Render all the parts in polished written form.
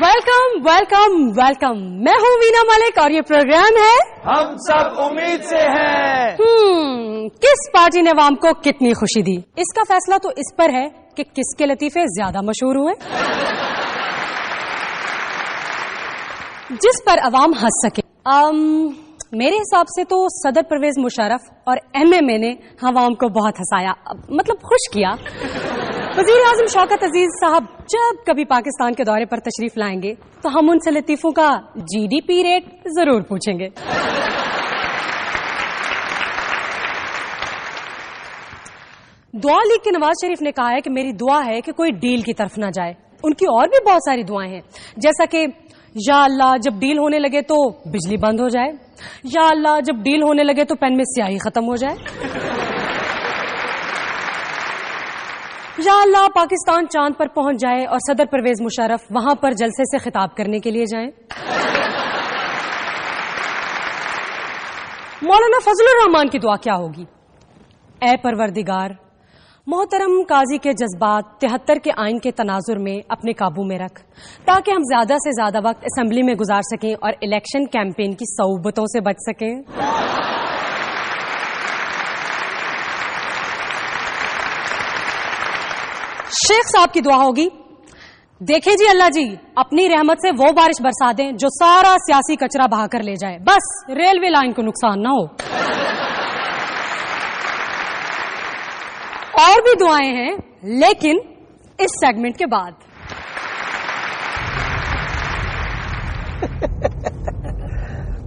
Welcome welcome welcome. मैं हूँ वीना मलिक और ये प्रोग्राम है हम सब उम्मीद से हैं। किस पार्टी ने अवाम को कितनी खुशी दी, इसका फैसला तो इस पर है कि किसके लतीफे ज्यादा मशहूर हुए, जिस पर अवाम हंस सके। मेरे हिसाब से तो सदर परवेज मुशर्रफ और एमएमए ने अवाम को बहुत हंसाया, मतलब खुश किया। वजीर आजम शौकत अजीज साहब जब कभी पाकिस्तान के दौरे पर तशरीफ लाएंगे तो हम उनसे लतीफों का जीडीपी रेट जरूर पूछेंगे। दुआ लीग के नवाज शरीफ ने कहा है कि मेरी दुआ है कि कोई डील की तरफ ना जाए। उनकी और भी बहुत सारी दुआएं हैं, जैसा कि या अल्लाह जब डील होने लगे तो बिजली बंद हो जाए, या अल्लाह जब डील होने लगे तो पेन में स्याही खत्म हो जाए, या अल्लाह पाकिस्तान चांद पर पहुंच जाए और सदर परवेज मुशर्रफ वहां पर जलसे से खिताब करने के लिए जाएं। मौलाना फजलुर रहमान की दुआ क्या होगी? ऐ परवरदिगार, मोहतरम काजी के जज्बात 73 के आइन के तनाजुर में अपने काबू में रख, ताकि हम ज्यादा से ज्यादा वक्त असेंबली में गुजार सकें और इलेक्शन कैंपेन की सऊबतों से बच सकें। शेख साहब की दुआ होगी, देखें जी अल्लाह जी अपनी रहमत से वो बारिश बरसा दें जो सारा सियासी कचरा बहा कर ले जाए, बस रेलवे लाइन को नुकसान ना हो। और भी दुआएं हैं लेकिन इस सेगमेंट के बाद।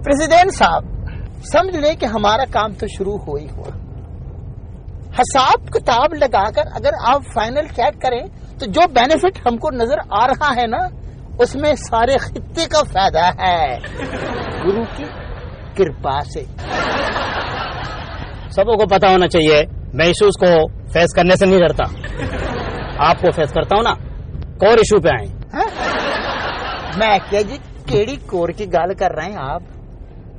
प्रेसिडेंट साहब समझ ले कि हमारा काम तो शुरू हो ही हुआ। हिसाब किताब लगाकर अगर आप फाइनल चेक करें तो जो बेनिफिट हमको नजर आ रहा है ना, उसमें सारे खित्ते का फायदा है, गुरु की कृपा से। सबको पता होना चाहिए मैं इश्यूज को फेस करने से नहीं डरता, आपको फेस करता हूँ ना। कोर इशू पे आए। मैं क्या जी केड़ी कोर की गल कर रहे हैं आप?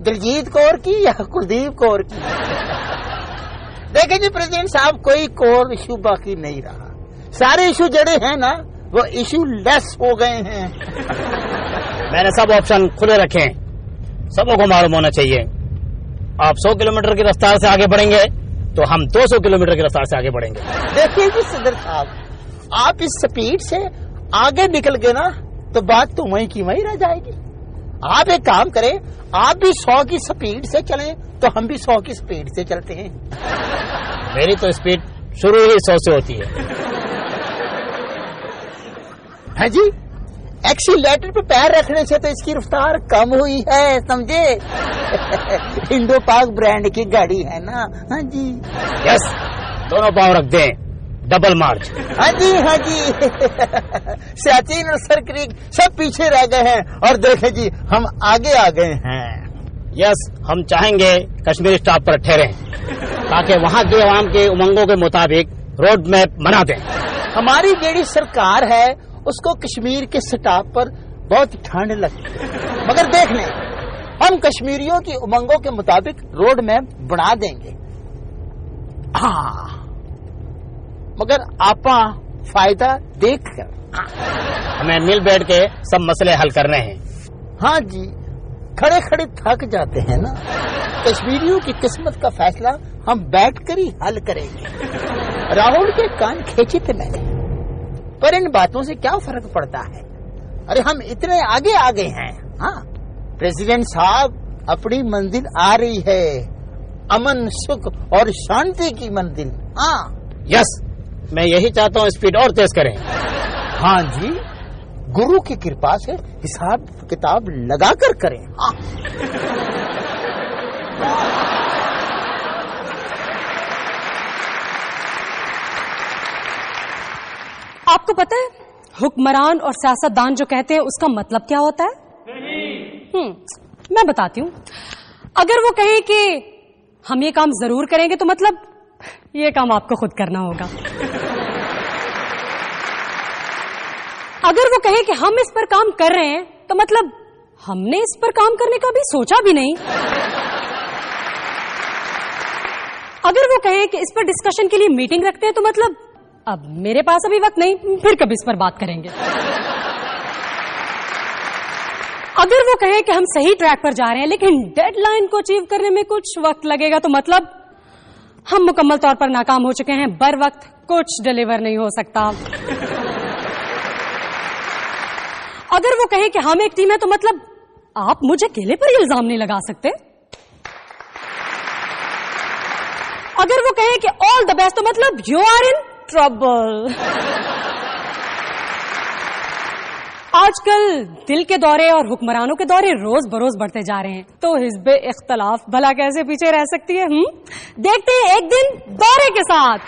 दिलजीत कौर की या कुलदीप कौर की? देखें जी प्रेसिडेंट साहब, कोई कोर इशू बाकी नहीं रहा। सारे इशू जड़े हैं ना वो इशू लेस हो गए हैं। मैंने सब ऑप्शन खुले रखे हैं, सबको मालूम होना चाहिए। आप 100 किलोमीटर की रफ्तार से आगे बढ़ेंगे तो हम 200 किलोमीटर की रफ्तार से आगे बढ़ेंगे। देखिए जी सदर साहब, आप इस स्पीड से आगे निकल गए ना तो बात तो वहीं की वहीं रह जाएगी। आप एक काम करें, आप भी 100 की स्पीड से चलें तो हम भी 100 की स्पीड से चलते हैं। मेरी तो स्पीड शुरू ही 100 से होती है। हाँ जी, एक्सीलेटर पे पैर रखने से तो इसकी रफ्तार कम हुई है, समझे? इंडो पाक ब्रांड की गाड़ी है ना। हाँ जी, यस, दोनों पाँव रख दें, डबल मार्च। हाँ जी हाँ जी। सियाचिन और सरक्रीक सब पीछे रह गए हैं और देखें जी हम आगे आ गए हैं। यस, हम चाहेंगे कश्मीर स्टॉप पर ठहरें ताकि वहाँ के अवाम के उमंगों के मुताबिक रोड मैप बना दें। हमारी जेडी सरकार है उसको कश्मीर के स्टॉप पर बहुत ठंड लगती है, मगर देख लें हम कश्मीरियों की उमंगों के मुताबिक रोड मैप बना देंगे। हाँ, मगर आपा फायदा देख कर हमें मिल बैठ के सब मसले हल करने हैं। हाँ जी, खड़े खड़े थक जाते हैं ना। कश्मीरियों की किस्मत का फैसला हम बैठकर ही हल करेंगे। राहुल के कान खींचे थे मैंने, पर इन बातों से क्या फर्क पड़ता है? अरे हम इतने आगे आ गए हैं। हाँ प्रेसिडेंट साहब, अपनी मंजिल आ रही है, अमन सुख और शांति की मंजिल। हाँ यस, मैं यही चाहता हूँ स्पीड और तेज करें। हाँ जी, गुरु की कृपा से हिसाब किताब लगा कर करें। हाँ। आपको पता है हुक्मरान और सियासतदान जो कहते हैं उसका मतलब क्या होता है? मैं बताती हूँ। अगर वो कहें कि हम ये काम जरूर करेंगे तो मतलब ये काम आपको खुद करना होगा। अगर वो कहें कि हम इस पर काम कर रहे हैं तो मतलब हमने इस पर काम करने का भी सोचा भी नहीं। अगर वो कहें कि इस पर डिस्कशन के लिए मीटिंग रखते हैं तो मतलब अब मेरे पास अभी वक्त नहीं, फिर कभी इस पर बात करेंगे। اگر وہ کہیں کہ ہم صحیح ٹریک پر جا رہے ہیں لیکن ڈیڈ لائن کو اچیو کرنے میں کچھ وقت لگے گا تو مطلب ہم مکمل طور پر ناکام ہو چکے ہیں. بر وقت کچھ ڈیلیور نہیں ہو سکتا. اگر وہ کہیں کہ ہم ایک ٹیم ہے تو مطلب آپ مجھے اکیلے پر ہی الزام نہیں لگا سکتے. اگر وہ کہیں کہ آل دا بیسٹ تو مطلب یو آر ان ٹربل. آج کل دل کے دورے اور حکمرانوں کے دورے روز بروز بڑھتے جا رہے ہیں تو حزب اختلاف بھلا کیسے پیچھے رہ سکتی ہے؟ دیکھتے ہیں ایک دن دورے کے ساتھ.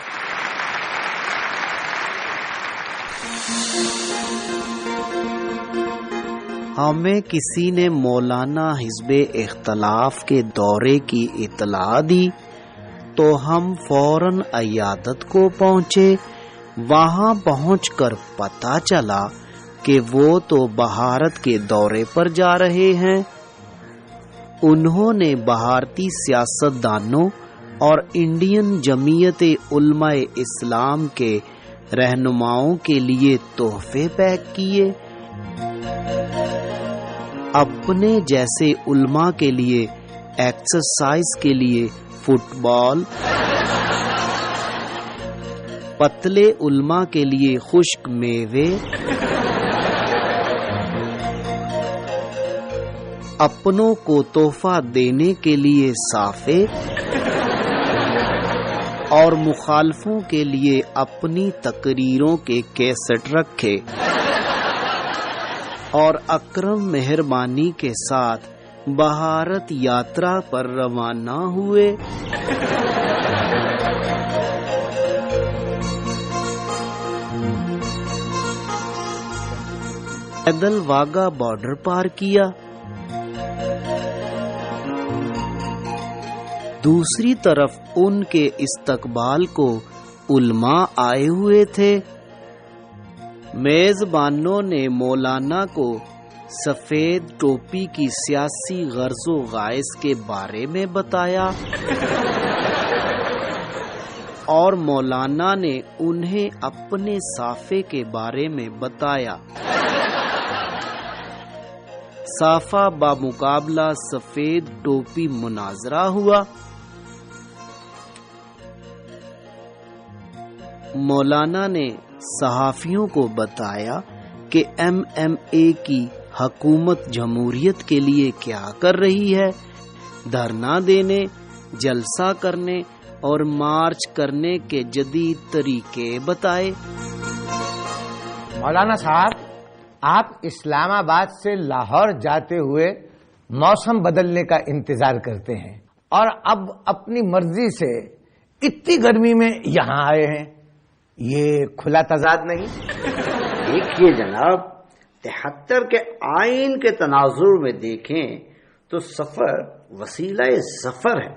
ہمیں کسی نے مولانا حزب اختلاف کے دورے کی اطلاع دی تو ہم فوراً عیادت کو پہنچے. وہاں پہنچ کر پتہ چلا کہ وہ تو بھارت کے دورے پر جا رہے ہیں. انہوں نے بھارتی سیاستدانوں اور انڈین جمعیت علماء اسلام کے رہنماؤں کے لیے تحفے پیک کیے. اپنے جیسے علماء کے لیے ایکسرسائز کے لیے فٹ بال، پتلے علماء کے لیے خشک میوے، اپنوں کو تحفہ دینے کے لیے صافے اور مخالفوں کے لیے اپنی تقریروں کے کیسٹ رکھے اور اکرم مہربانی کے ساتھ بھارت یاترا پر روانہ ہوئے. پیدل واگا بارڈر پار کیا. دوسری طرف ان کے استقبال کو علماء آئے ہوئے تھے. میزبانوں نے مولانا کو سفید ٹوپی کی سیاسی غرض و غائز کے بارے میں بتایا اور مولانا نے انہیں اپنے صافے کے بارے میں بتایا. صافہ بامقابلہ سفید ٹوپی مناظرہ ہوا. مولانا نے صحافیوں کو بتایا کہ MMA کی حکومت جمہوریت کے لیے کیا کر رہی ہے. دھرنا دینے، جلسہ کرنے اور مارچ کرنے کے جدید طریقے بتائے. مولانا صاحب، آپ اسلام آباد سے لاہور جاتے ہوئے موسم بدلنے کا انتظار کرتے ہیں اور اب اپنی مرضی سے اتنی گرمی میں یہاں آئے ہیں. یہ کھلا تضاد نہیں؟ دیکھیے جناب، 73 کے آئین کے تناظر میں دیکھیں تو سفر وسیلہ ظفر ہے،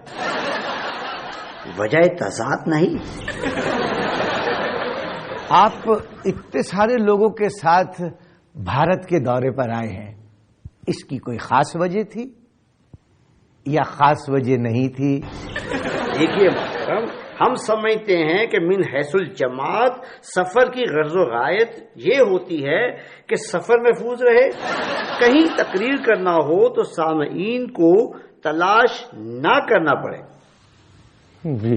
وجہ تضاد نہیں. آپ اتنے سارے لوگوں کے ساتھ بھارت کے دورے پر آئے ہیں، اس کی کوئی خاص وجہ تھی یا خاص وجہ نہیں تھی؟ دیکھیے محترم، ہم سمجھتے ہیں کہ من حیث الجماعت سفر کی غرض و غایت یہ ہوتی ہے کہ سفر محفوظ رہے. کہیں تقریر کرنا ہو تو سامعین کو تلاش نہ کرنا پڑے. جی